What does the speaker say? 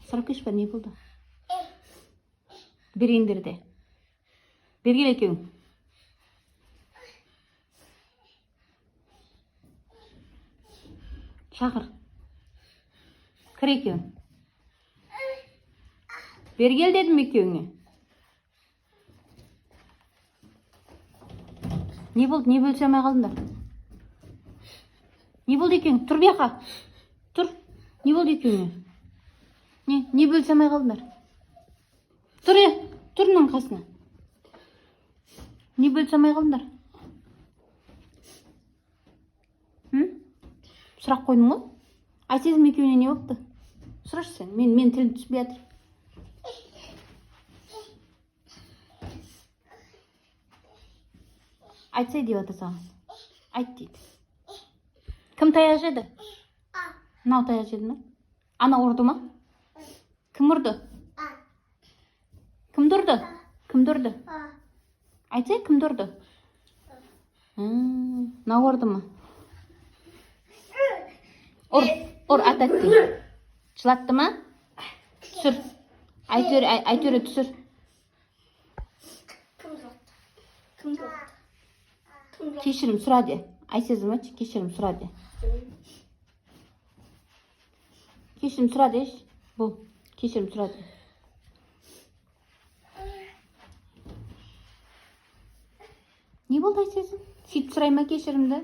Сұрап кеш па, не болды? Бергендерде. Бергел екеуің. Шақыр. Кір екеуің. Бергел дедім екеуіңе. Не болды? Не бөлісе алмай қалдыңдар? Не болды екеуің? Тұр бияқа. Тұр. Не болды екеуіңе? Не бөлісе алмай қалдыңдар? Тұр е. Тұр мынаның қасына. Не бөлісе алмай қалдыңдар? Сұрақ қойдым ғой. Айтсайзым екеуіне не болыпты? Сұрашы сен. Мен тілім түспей жатыр. Айтсай деп ата саған. Айт дейді. Кім таяқ жеді? Мынау таяқ жеді ме? Ана ұрды ма? Кім ұрды? Кімді ұрды? Кімді ұрды? Айтсай, кімді ұрды? Мынау ұрды ма? Ұр, ататты. Жылатты ма? Түсір. Әйтеуір түсір. Кешірім сұра де. Айтсайзым айтшы, кешірім сұра де. Кешірім сұра деш. Бұл, кешірім сұра де. Не болды айтсайзым? Сөйтіп сұрай ма кешірімді?